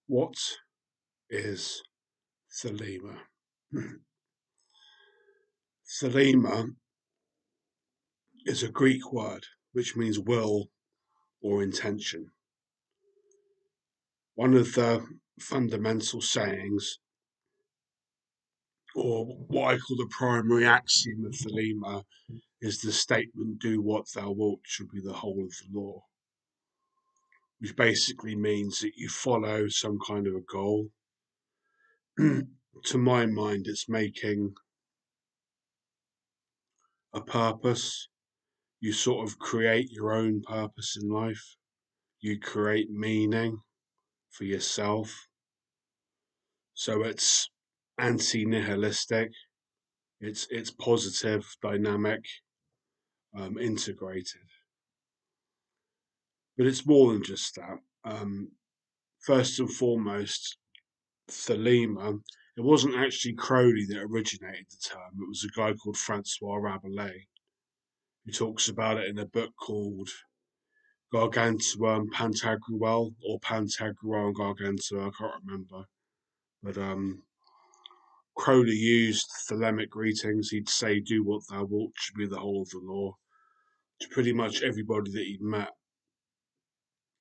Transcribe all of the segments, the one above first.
What is Thelema? Thelema is a Greek word which means will or intention. One of the fundamental sayings, or what I call the primary axiom of Thelema, is the statement, "Do what thou wilt," should be the whole of the law, which basically means that you follow some kind of a goal. To my mind, it's making a purpose. You sort of create your own purpose in life. You create meaning for yourself. So it's anti-nihilistic. It's positive, dynamic, integrated. But it's more than just that. First and foremost, Thelema. It wasn't actually Crowley that originated the term. It was a guy called Francois Rabelais who talks about it in a book called Gargantua and Pantagruel, or Pantagruel and Gargantua. I can't remember. But Crowley used Thelemic greetings. He'd say, "Do what thou wilt," should be the whole of the law, to pretty much everybody that he'd met.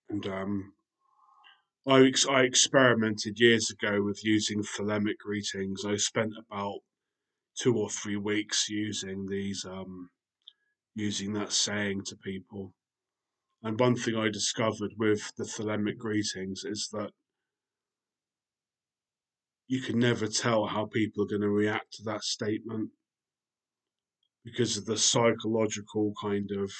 And I experimented years ago with using Thelemic greetings. I spent about 2 or 3 weeks using these, using that saying to people. And one thing I discovered with the Thelemic greetings is that you can never tell how people are going to react to that statement because of the psychological kind of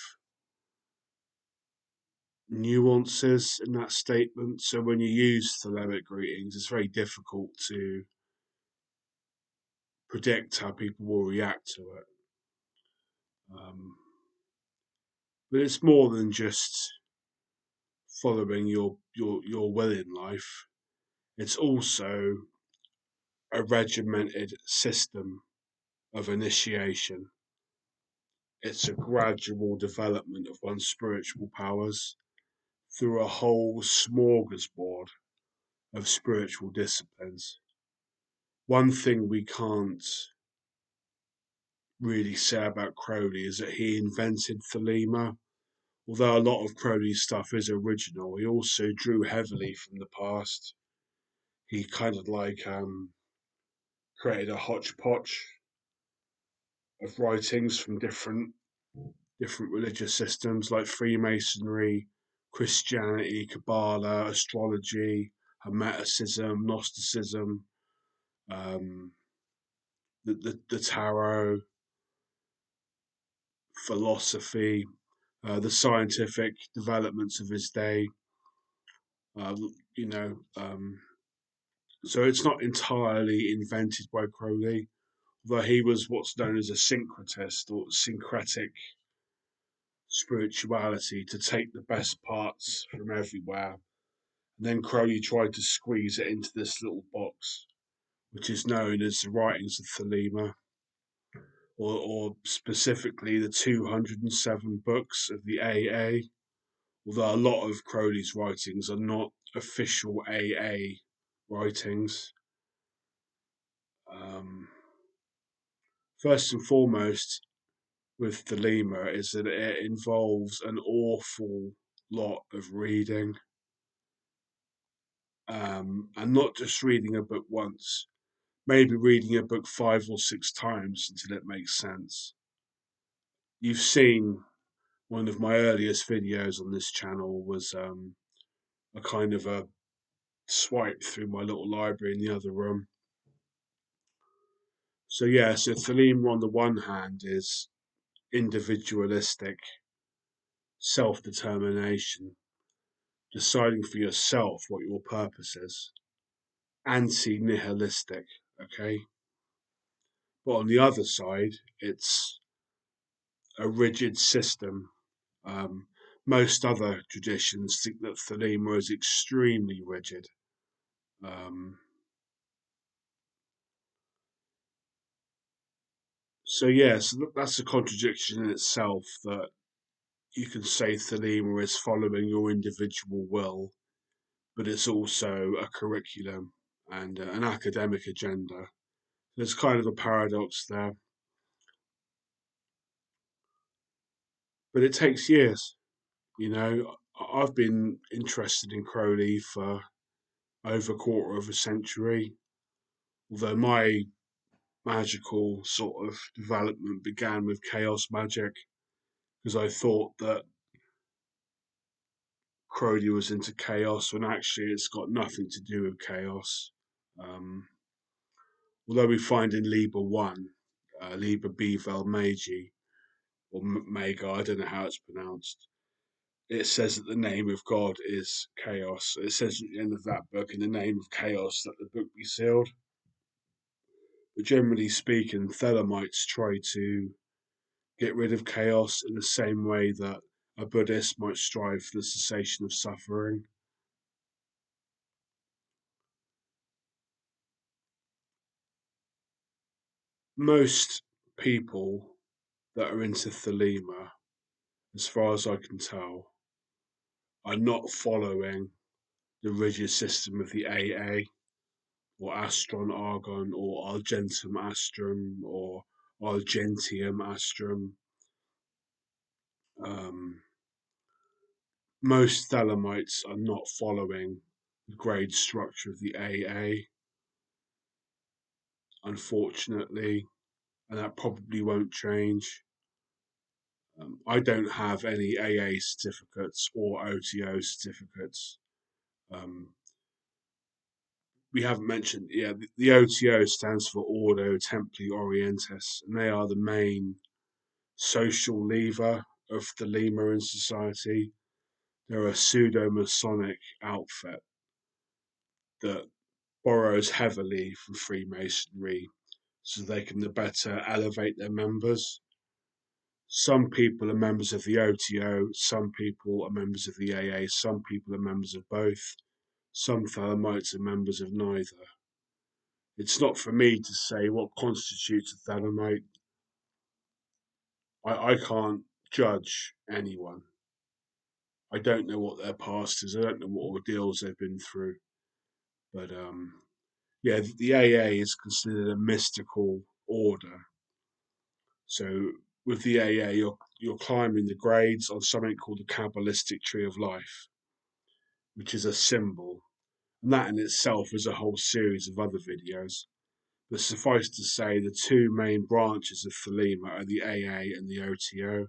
nuances in that statement. So when you use Thelemic greetings, it's very difficult to predict how people will react to it. Um, but it's more than just following your will in life. It's also a regimented system of initiation. It's a gradual development of one's spiritual powers through a whole smorgasbord of spiritual disciplines. One thing we can't really say about Crowley is that he invented Thelema. Although a lot of Crowley's stuff is original, he also drew heavily from the past. He kind of like created a hodgepodge of writings from different religious systems like Freemasonry, Christianity, Kabbalah, astrology, Hermeticism, Gnosticism, um, the tarot, philosophy, the scientific developments of his day. Uh, you know, so it's not entirely invented by Crowley, although he was what's known as a syncretist or syncretic spirituality, to take the best parts from everywhere. And then Crowley tried to squeeze it into this little box, which is known as the writings of Thelema, or specifically the 207 books of the AA, although a lot of Crowley's writings are not official AA writings. Um, First and foremost, with Thelema is that it involves an awful lot of reading, and not just reading a book once, maybe reading a book 5 or 6 times until it makes sense. You've seen one of my earliest videos on this channel was a kind of a swipe through my little library in the other room. So yeah, so Thelema on the one hand is individualistic self-determination, deciding for yourself what your purpose is, anti-nihilistic, okay? But on the other side, it's a rigid system. Um, Most other traditions think that Thelema is extremely rigid. Um, so yeah, so that's a contradiction in itself, that you can say Thelema is following your individual will, but it's also a curriculum and an academic agenda. There's kind of a paradox there, but it takes years. You know, I've been interested in Crowley for over a quarter of a century, although my magical sort of development began with chaos magic because I thought that Crowley was into chaos when actually it's got nothing to do with chaos. Um, Although we find in Liber 1, Liber Bevel Magi, or Mega, I don't know how it's pronounced, it says that the name of God is chaos. It says at the end of that book, in the name of chaos, that the book be sealed. But generally speaking, Thelemites try to get rid of chaos in the same way that a Buddhist might strive for the cessation of suffering. Most people that are into Thelema, as far as I can tell, are not following the rigid system of the AA or Astron Argon or Argentum Astrum or Argentium Astrum. Um, Most Thelemites are not following the grade structure of the AA, unfortunately, and that probably won't change. I don't have any AA certificates or OTO certificates. Um, we haven't mentioned, yeah, the OTO stands for Ordo Templi Orientis, and they are the main social lever of the Lemurian society. They're a pseudo Masonic outfit that borrows heavily from Freemasonry so they can the better elevate their members. Some people are members of the OTO, some people are members of the AA, some people are members of both, some Thelemites are members of neither. It's not for me to say what constitutes a Thelemite. I can't judge anyone. I don't know what their past is. I don't know what ordeals they've been through. But yeah, the AA is considered a mystical order. So with the AA, you're climbing the grades on something called the Kabbalistic Tree of Life, which is a symbol, and that in itself is a whole series of other videos. But suffice to say, the two main branches of Thelema are the AA and the OTO.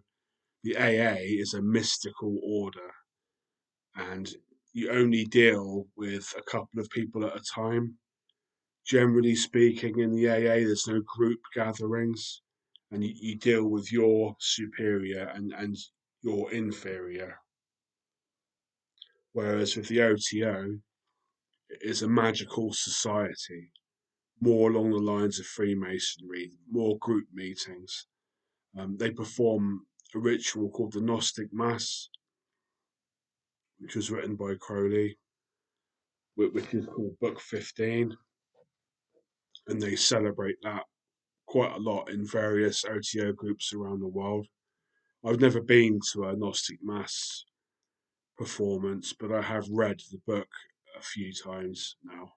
The AA is a mystical order, and you only deal with a couple of people at a time. Generally speaking, in the AA, there's no group gatherings, and you deal with your superior and your inferior. Whereas with the OTO, it is a magical society, more along the lines of Freemasonry, more group meetings. They perform a ritual called the Gnostic Mass, which was written by Crowley, which is called Book 15, and they celebrate that quite a lot in various OTO groups around the world. I've never been to a Gnostic Mass performance, but I have read the book a few times now.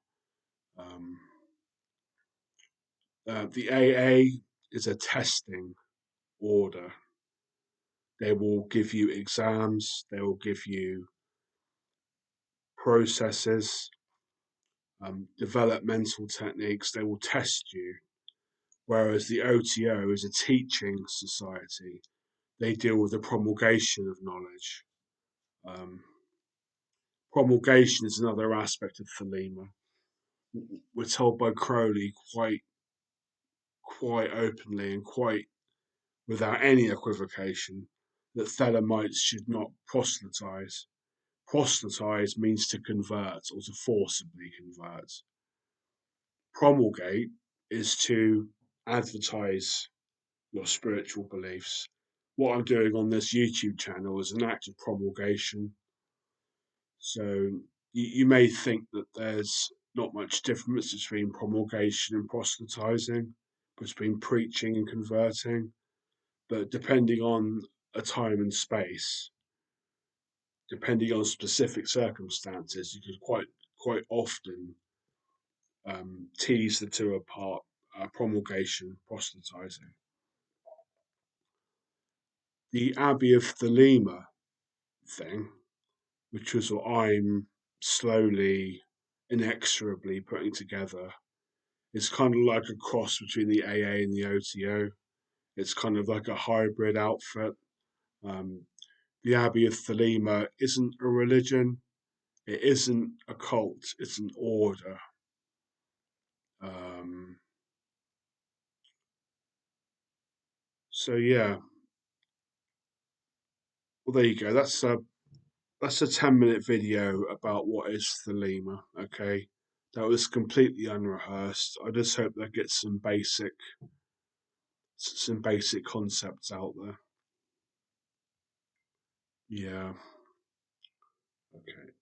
Um, the AA is a testing order. They will give you exams, they will give you processes, developmental techniques, they will test you. Whereas the OTO is a teaching society, they deal with the promulgation of knowledge. Um, Promulgation is another aspect of Thelema. We're told by Crowley quite openly and quite without any equivocation that Thelemites should not proselytize. Proselytize means to convert or to forcibly convert. Promulgate is to advertise your spiritual beliefs. What I'm doing on this YouTube channel is an act of promulgation. So you may think that there's not much difference between promulgation and proselytizing, between preaching and converting, but depending on a time and space, depending on specific circumstances, you could quite often tease the two apart. Promulgation, proselytizing. The Abbey of Thelema thing, which was what I'm slowly, inexorably putting together, is kind of like a cross between the AA and the OTO. It's kind of like a hybrid outfit. Um, the Abbey of Thelema isn't a religion, it isn't a cult, it's an order. Um, so yeah, well there you go. That's a 10-minute video about what is Thelema. Okay, that was completely unrehearsed. I just hope that gets some basic concepts out there. Yeah. Okay.